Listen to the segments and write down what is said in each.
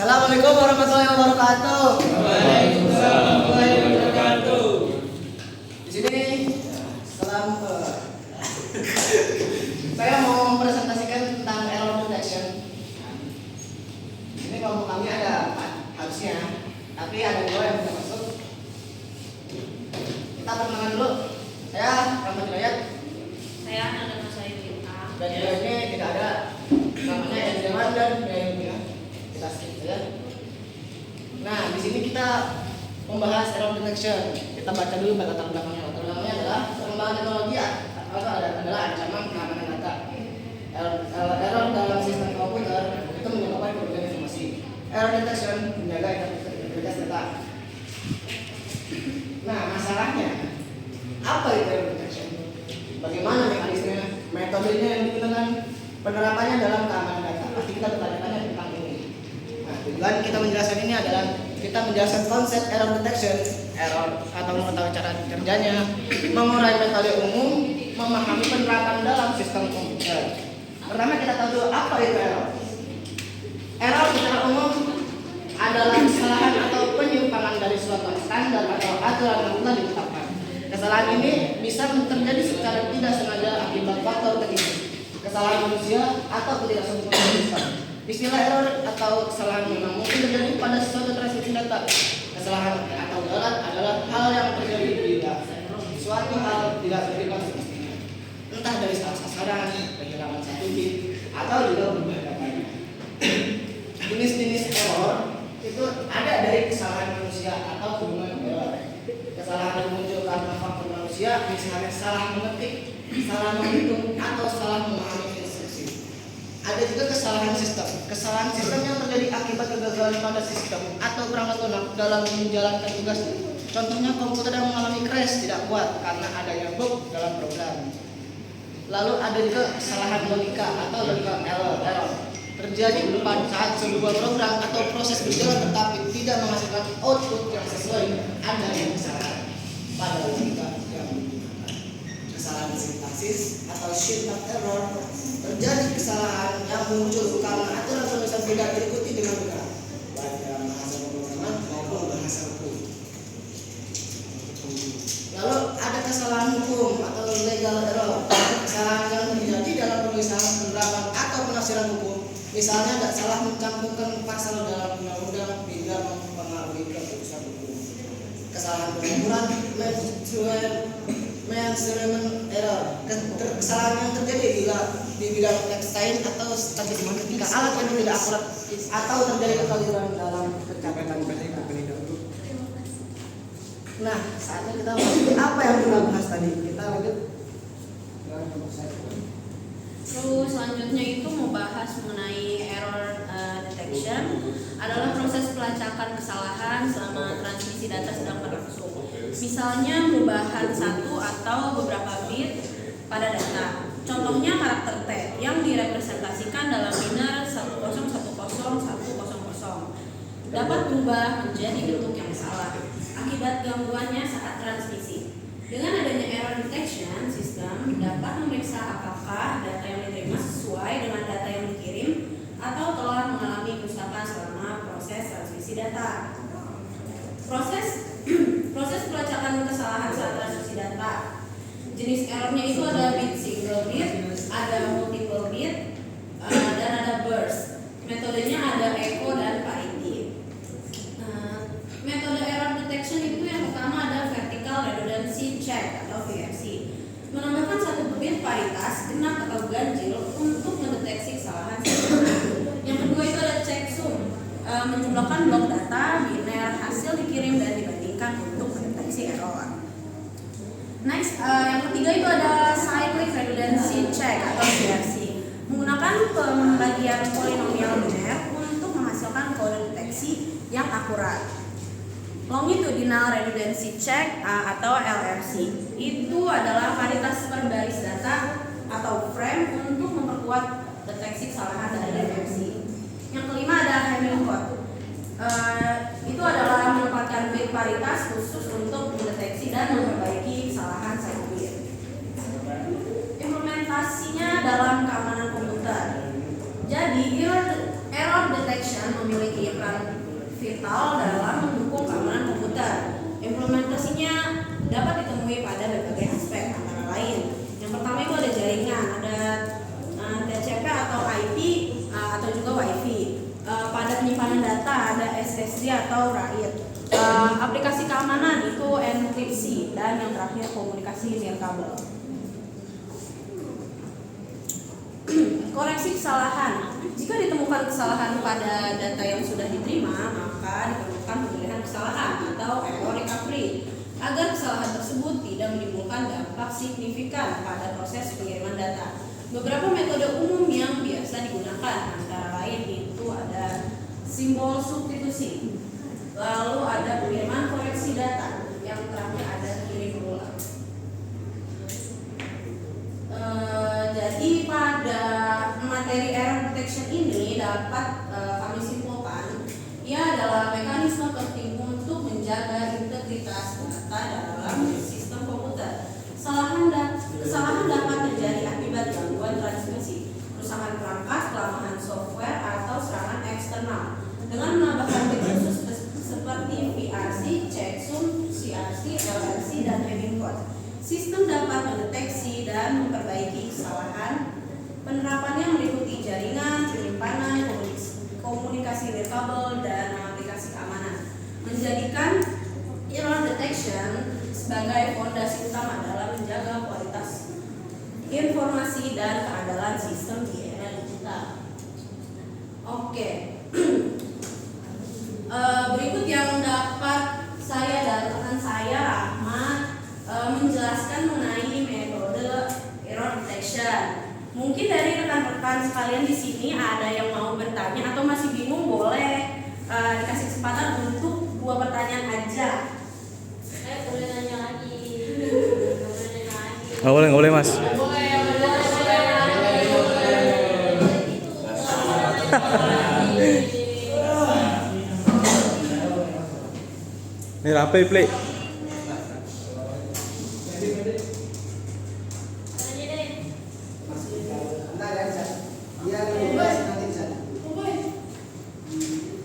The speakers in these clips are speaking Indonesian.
Assalamualaikum warahmatullahi wabarakatuh. Waalaikumsalam warahmatullahi wabarakatuh. Di sini saya mau mempresentasikan tentang error detection. Ini kelompok kami ada 4 harusnya, tapi ada 2 yang tidak masuk. Kita perkenalan dulu. Saya Rahmat Hidayat. Saya Nanda Sayyidina. Dan juga ini tidak ada namanya Edwan dan Yayuna. Kita skip saja. Nah, di sini kita membahas error detection. Kita baca dulu latar belakangnya. Latar belakangnya adalah perkembangan teknologi adalah ancaman keamanan data. Error dalam sistem komputer itu menyebabkan kerugian informasi. Error detection menjaga integritas data. Nah, masalahnya apa itu error detection? Bagaimana mekanismenya, metodenya yang digunakan, penerapannya dalam keamanan data? Pasti kita bertanya-tanya tentang ini. Nah, tujuan kita menjelaskan ini adalah kita menjelaskan konsep error detection, error atau mengetahui cara kerjanya, mengurai metode umum, memahami penerapan dalam sistem komputer. Pertama kita tahu dulu apa itu error. Error secara umum adalah kesalahan atau penyimpangan dari suatu standar atau aturan yang telah ditetapkan. Kesalahan ini bisa terjadi secara tidak sengaja akibat faktor teknis, kesalahan manusia atau ketidaksempurnaan sistem. Istilah error atau kesalahan memang mungkin terjadi pada suatu transmisi data. Kesalahan atau galat adalah hal yang terjadi bila suatu hal tidak berjalan semestinya, entah dari salah sasaran, kehilangan satu bit, atau juga berubah datanya. Jenis-jenis error itu ada dari kesalahan manusia atau hubungan error. Kesalahan yang muncul karena faktor manusia, misalnya salah mengetik, salah menghitung, atau salah memahami instruksi. Ada juga kesalahan sistem. Kesalahan sistem yang terjadi akibat kegagalan pada sistem atau perangkat lunak dalam menjalankan tugasnya. Contohnya komputer yang mengalami crash tidak kuat karena adanya bug dalam program. Lalu ada juga kesalahan logika atau logical error. Terjadi pada saat sebuah program atau proses berjalan tetapi tidak menghasilkan output yang sesuai, ada yang kesalahan pada logika yang digunakan. Kesalahan sintaksis atau syntax error, terjadi kesalahan yang muncul karena aturan penulisan tidak diikuti dengan benar, baik dalam bahasa pemrograman maupun bahasa hukum. Lalu ada kesalahan hukum atau legal error, kesalahan yang terjadi dalam penulisan, penerapan atau penafsiran hukum. Misalnya tidak salah mencantumkan pasal dalam undang-undang bila mempengaruhi keputusan hukum. Kesalahan pengukuran, measurement error, kesalahan yang terjadi di bidang desain atau statistika alat yang tidak akurat atau terjadi kekeliruan dalam pencatatan. Nah, saatnya kita masuk apa yang kita bahas tadi. Kita lanjut. Terus selanjutnya itu mau bahas mengenai error detection adalah proses pelacakan kesalahan selama transmisi data sedang berlangsung. Misalnya perubahan satu atau beberapa bit pada data. Contohnya karakter T yang direpresentasikan dalam biner 10101010 dapat berubah menjadi bentuk yang salah akibat gangguannya saat transmisi. Dengan adanya error detection, sistem dapat memeriksa apakah data yang diterima sesuai dengan data yang dikirim atau telah mengalami kerusakan selama proses transmisi data. Proses pelacakan kesalahan saat transmisi data. Jenis errornya itu ada bit single bit, ada multiple bit, dan ada burst. Metodenya ada echo dan parity. Metode error detection itu yang pertama ada vertical redundancy check atau VRC. Menambahkan satu bit paritas genap atau ganjil untuk mendeteksi kesalahan sistem. Yang kedua itu ada checksum, menjumlahkan blok data biner hasil dikirim dan dibandingkan untuk mendeteksi error. Next, yang ketiga itu ada cyclic redundancy check atau CRC, menggunakan pembagian polinomial biner untuk menghasilkan kode deteksi yang akurat. Longitudinal redundancy check atau LRC itu adalah paritas per baris data atau frame untuk memperkuat deteksi kesalahan dari RFC. Yang kelima ada Hamming code. Itu adalah menempatkan bit paritas khusus untuk mendeteksi dan memperbaiki kesalahan satu bit. Implementasinya dalam keamanan komputer. Jadi error detection memiliki memiliki peran vital dalam mendukung keamanan komputer. Implementasinya dapat ditemui pada berbagai aspek, antara lain yang pertama itu ada jaringan, ada TCP atau IP atau juga WiFi. Pada penyimpanan data ada SSD atau RAID. Aplikasi keamanan itu enkripsi, dan yang terakhir komunikasi nirkabel. Koreksi kesalahan. Jika ditemukan kesalahan pada data yang sudah diterima, maka diperlukan pemulihan kesalahan atau error recovery agar kesalahan tersebut tidak menimbulkan dampak signifikan pada proses pengiriman data. Beberapa metode umum yang biasa digunakan antara lain itu ada simbol substitusi, lalu ada pengiriman koreksi data, yang terakhir ada kirim ulang. Jadi pada materi error detection ini dapat kami simpulkan ia adalah mekanisme penting untuk menjaga integritas data dalam sistem komputer. Kesalahan dapat terjadi akibat gangguan transmisi, kerusakan perangkat, kelemahan software, atau serangan eksternal. Dengan menambahkan fitur khusus seperti VRC, checksum, CRC, LRC, dan heading code, sistem dapat mendeteksi dan memperbaiki kesalahan. Penerapannya meliputi jaringan, penyimpanan, komunikasi nirkabel, dan aplikasi keamanan, menjadikan error detection sebagai fondasi utama dalam menjaga kualitas informasi dan keandalan sistem di era digital. Oke. Berikut yang dapat saya dan rekan saya Rahmat menjelaskan mengenai metode error detection. Mungkin dari rekan-rekan sekalian di sini ada yang mau bertanya atau masih bingung, boleh dikasih kesempatan untuk 2 pertanyaan aja. Boleh nanya lagi. Nggak boleh mas. Ini rapi play.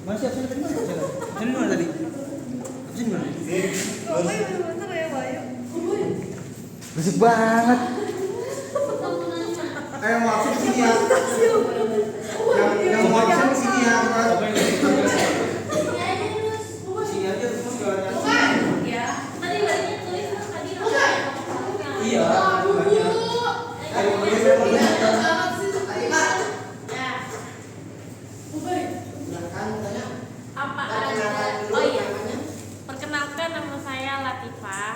Masih absen tadi mana? Absen di mana tadi? Absen di mana? Berisik banget. Ayo mau absen sini ya. Yang mau absen sini ya. Sini aja terus jualannya. Ya, tadi baliknya tulis tadi. Iya. Ayo Apa ada? Oh iya. Perkenalkan, nama saya Latifah.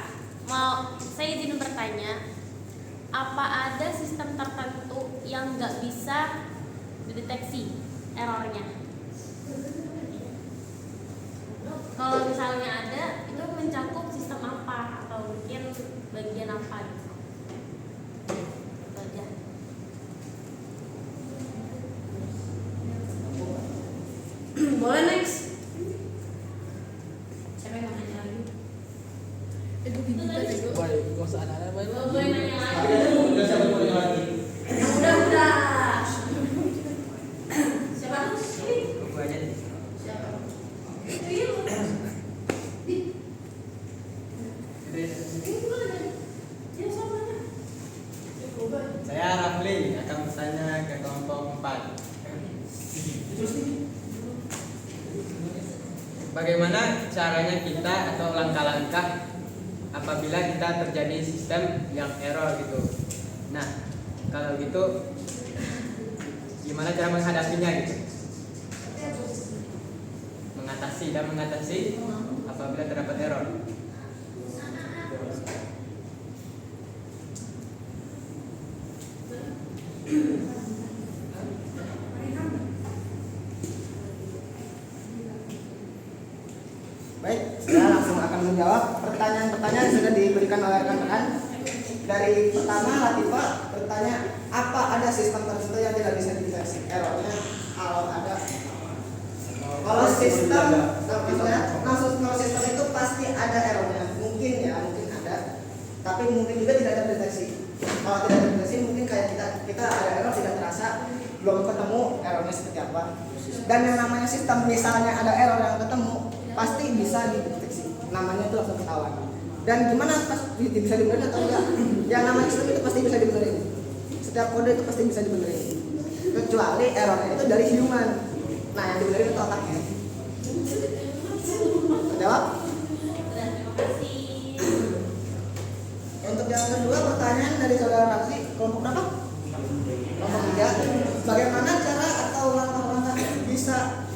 Saya izin bertanya, apa ada sistem tertentu yang nggak bisa dideteksi errornya? Kalau misalnya ada, itu mencakup sistem apa atau mungkin bagian apa gitu? Itu aja. Boleh next. Siapa yang mau nanya lagi? Boleh, gak usah ada Boleh nanya lagi. Udah. Siapa tuh? Gue aja nih. Siapa? Iya. Saya Rafli akan bertanya ke kelompok 4. Bagaimana caranya kita atau langkah-langkah apabila kita terjadi sistem yang error gitu? Nah, kalau gitu gimana cara menghadapinya gitu? Mengatasi apabila terdapat error. Baik, saya langsung akan menjawab pertanyaan-pertanyaan yang sudah diberikan oleh rekan-rekan. Dari pertama, Latifah bertanya, apa ada sistem tertentu yang tidak bisa dideteksi errornya? Kalau ada, kalau sistem itu pasti ada errornya. Mungkin ada, tapi mungkin juga tidak terdeteksi. Kalau tidak terdeteksi, mungkin kayak kita ada error tidak terasa, belum ketemu errornya seperti apa. Dan yang namanya sistem, misalnya ada error yang ketemu, pasti bisa dideteksi. Namanya itu langsung ketahuan. Dan gimana bisa dibenerin atau enggak? Yang namanya sistem itu pasti bisa dibenerin. Setiap kode itu pasti bisa dibenerin. Kecuali errornya itu dari human. Nah, yang dibenerin itu otaknya. Jawab? Terima kasih. Untuk yang kedua, pertanyaan dari saudara Raksi, kelompok berapa? Kelompok 3. Bagaimana cara atau langkah-langkah bisa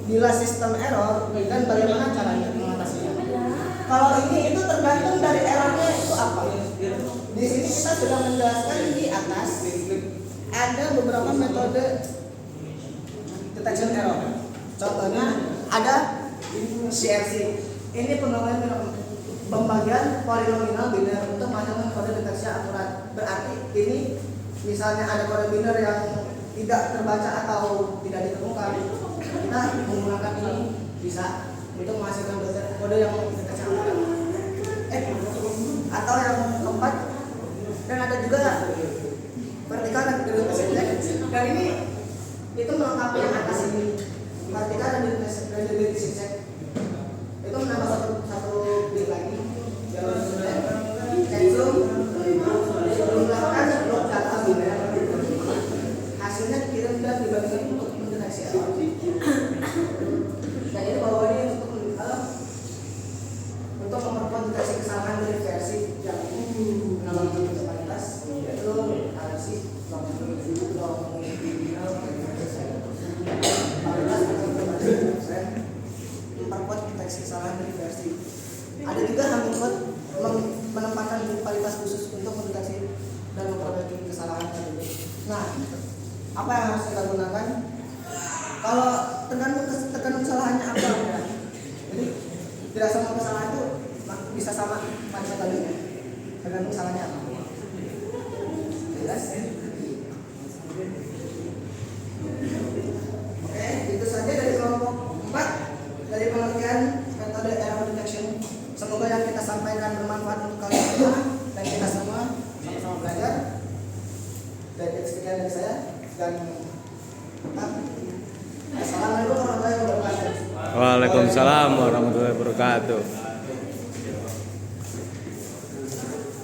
bila sistem error dan bagaimana caranya mengatasinya? Kalau ini itu tergantung dari errornya itu apa. Di sini kita sudah menjelaskan di atas ada beberapa metode detection error. Contohnya ada CFC. Ini pembagian polinomial biner untuk menghasilkan kode deteksi akurat. Berarti ini misalnya ada kode biner yang tidak terbaca atau tidak ditemukan, kita menggunakan ini bisa untuk menghasilkan kode yang deteksi akurat. Atau yang keempat, dan ada juga vertikal dan deteksi check. Dan ini itu melengkapi yang atas ini. Vertikal dan deteksi check itu menambah satu bit lagi. Cekzoom menggunakan blok data biner. Hasilnya dikirim dan dibagi untuk mendeteksi error. Dan ini bawahnya untuk memperkuat deteksi kesalahan dari versi yang menambahkan kualitas, yaitu versi memperkuat deteksi kesalahan dari versi. Ada juga Hummingbird menempatkan kualitas khusus untuk mendeteksi dan memperbaiki kesalahan tersebut. Nah, apa yang harus kita gunakan? Kalau tergantung kesalahannya apa ya. Jadi tidak semua kesalahan itu bisa sama pada metodenya. Tergantung kesalahannya apa. Jelas? Oke, itu saja dari kelompok 4 dari pengertian metode error detection. Semoga yang kita sampaikan bermanfaat untuk kalian semua dan kita semua sama-sama belajar. Dan sekian dari saya dan Assalamualaikum warahmatullahi wabarakatuh. Waalaikumsalam warahmatullahi wabarakatuh.